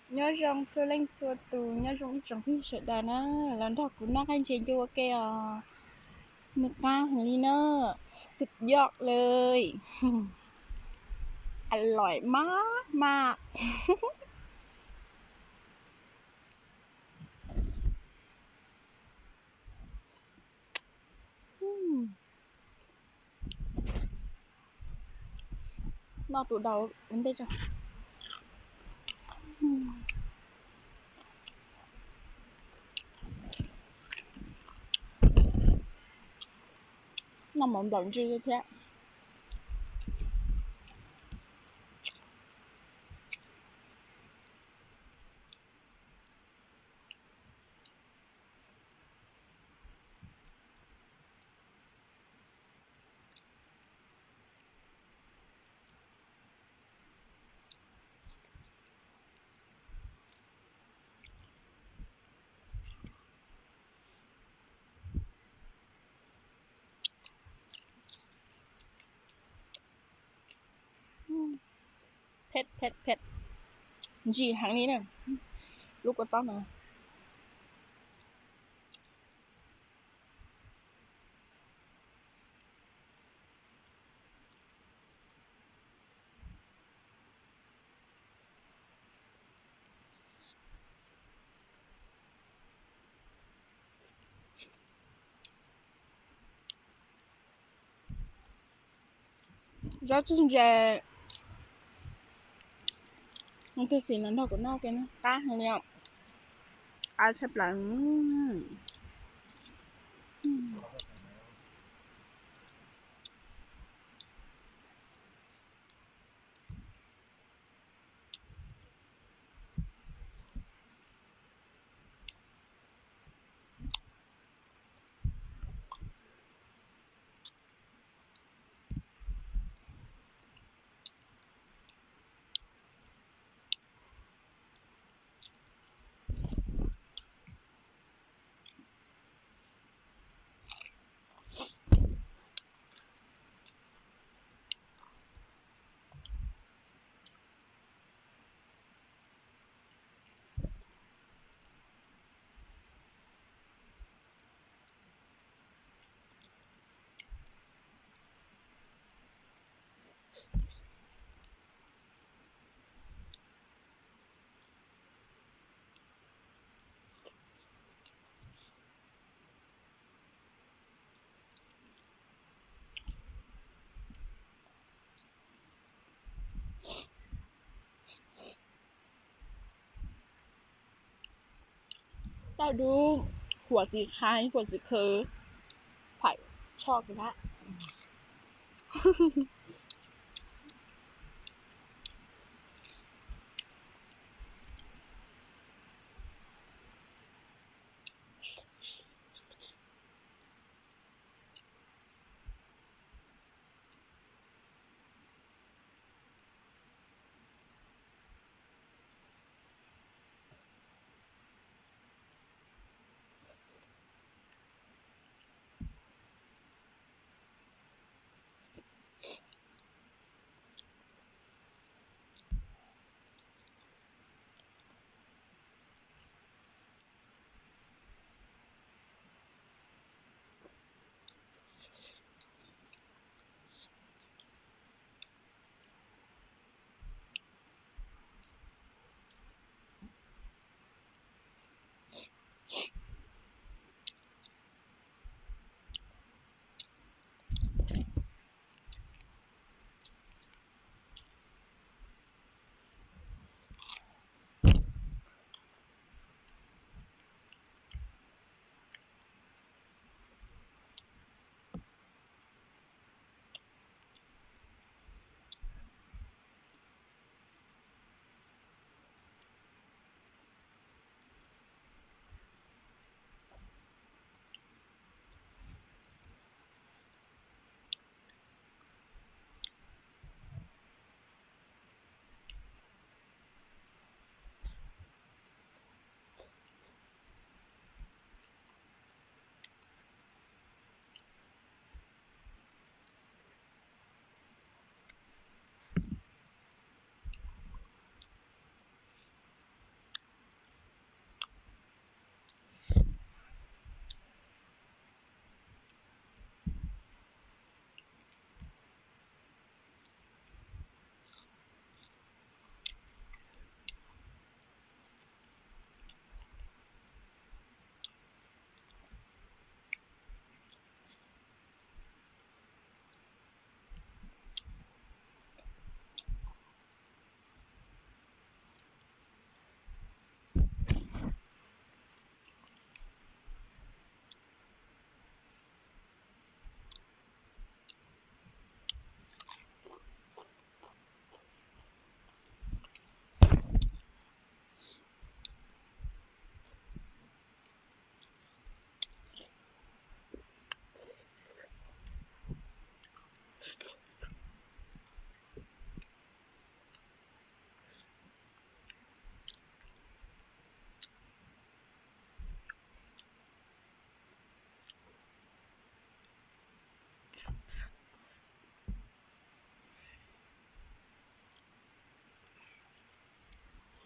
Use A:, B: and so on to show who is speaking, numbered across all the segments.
A: nhớ rằng xưa lên xưa từ nhớ rằng ít trong khi sợ đàn á lần đó cũngนักanh chị vô cáiมือก้าของลีเนอร์สุดยอดเลยอร่อยมากมากนอกตัวเดามันได้จ้ะน้ำมันบลังจืดแท้เผ็ดเผ็ดเผ็ดจีหางนี้เนี่ยลูกกระต้อนนะแล้วจริงๆมันคือสีนั้นเท่ากับนอกกันนะก้าของเนี่ยอาชับหลังเราดูหัวสีคล้ายหัวสีคือไผ่ชอบกันละ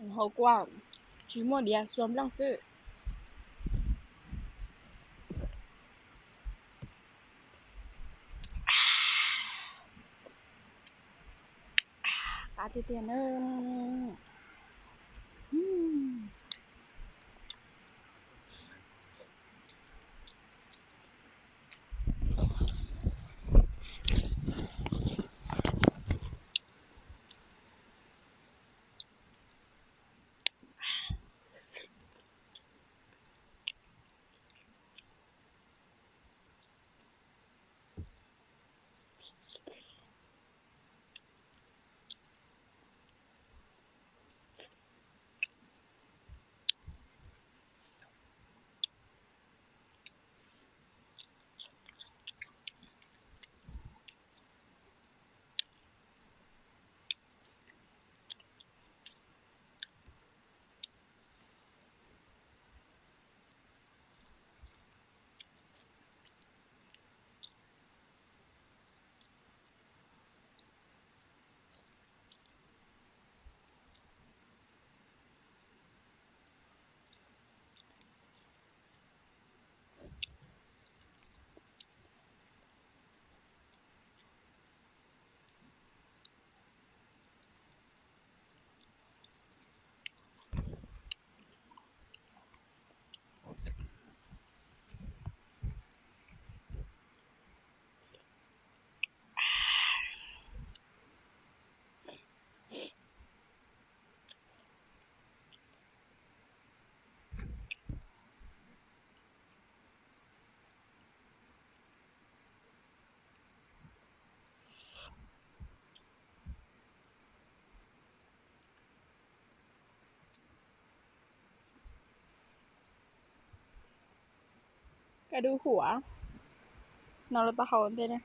A: 好逛，周末里双浪是打点点呢。กระดูหัวนอนรถตะเขาเป็นไง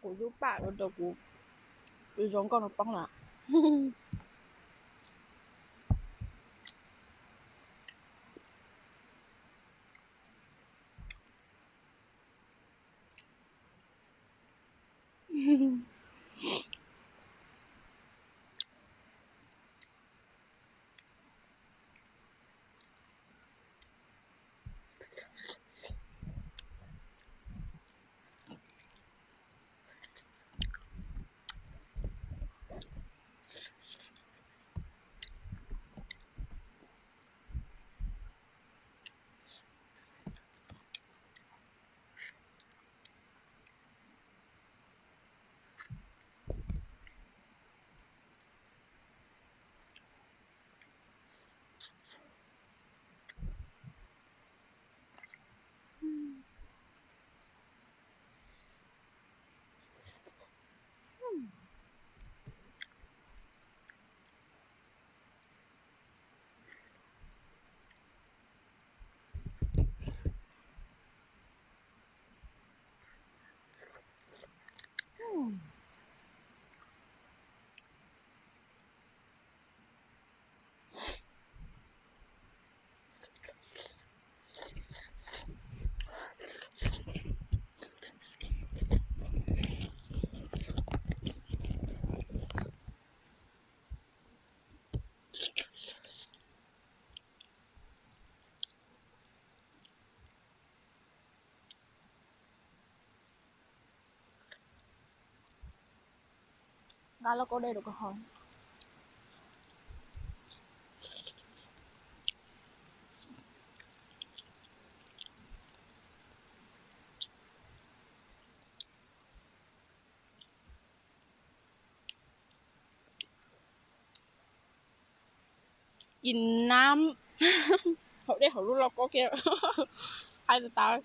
A: กูยุบปากแล้วเดี๋ยวกูไปร้องก่อนป้องละงั้นเราก็ได้ดูกระหองกินน้ำเขาได้ของรุ่นเราก็เกี่ยวใครจะตาย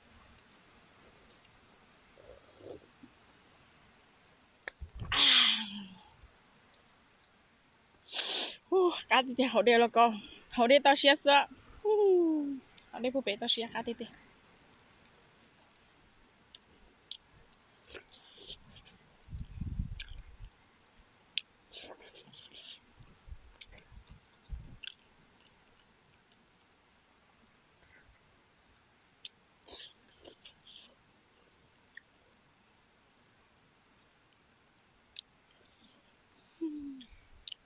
A: การติดเขาเดียวแล้วก็เขาได้ต่อเชียร์ซะเขาได้ผู้เป็นต่อเชียร์การติด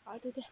A: Hadi de.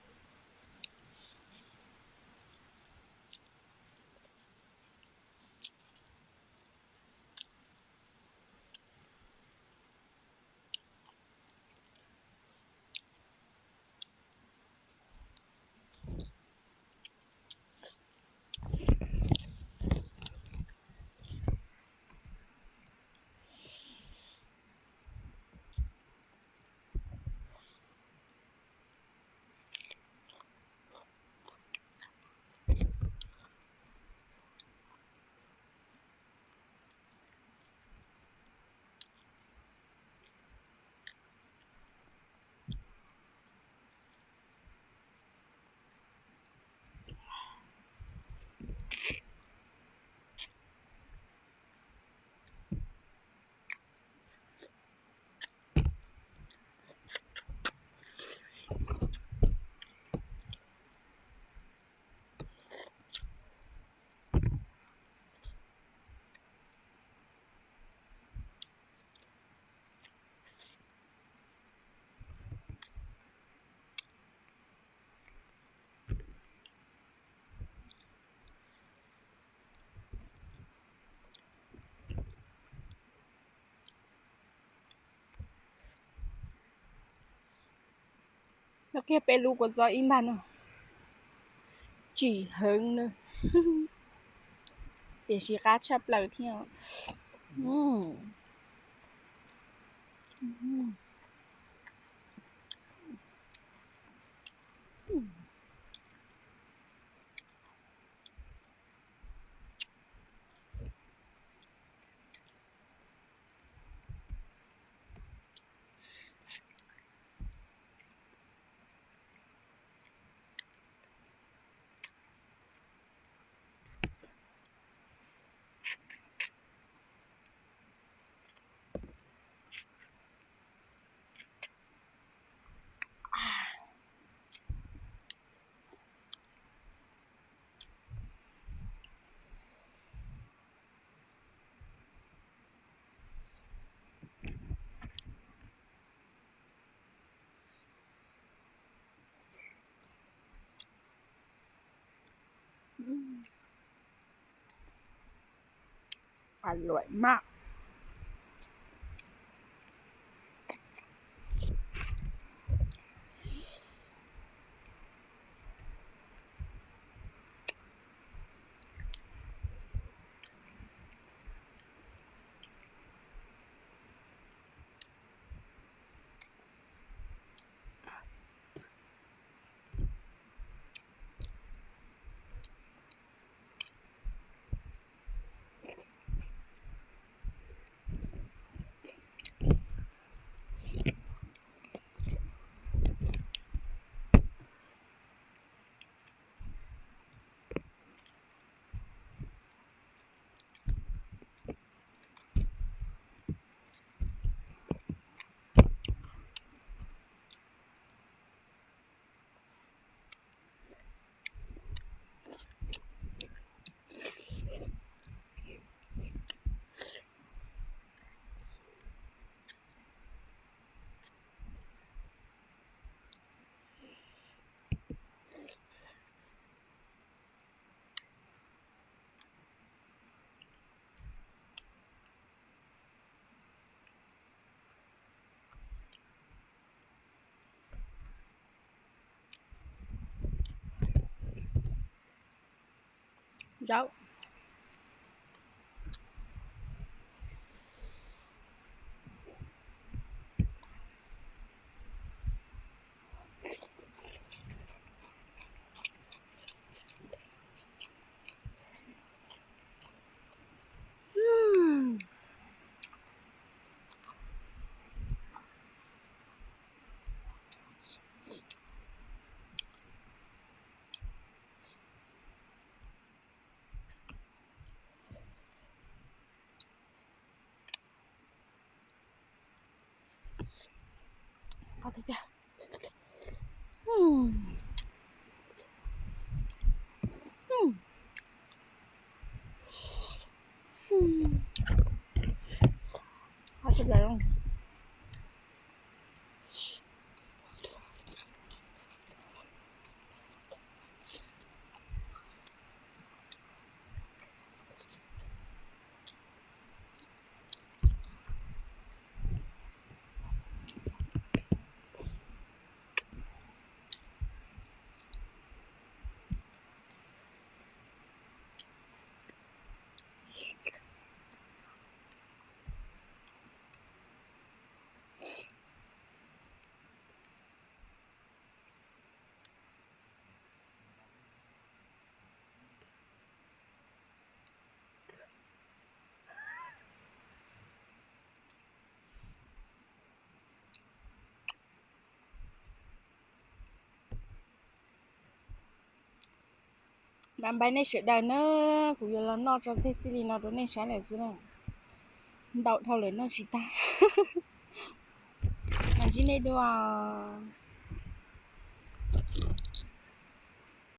A: Nó kia pelu của gió im bàn à? Chỉ hơn nữa. Để chỉ cá chập lời theo. Ăn loại mạ. Rau. Hadi de. Hadi de. bạn bay này sửa đời nó cũng như là nó cho thế thì nó đó này sáng này chứ nào đậu thâu lớn nó chỉ ta mà chỉ này đùa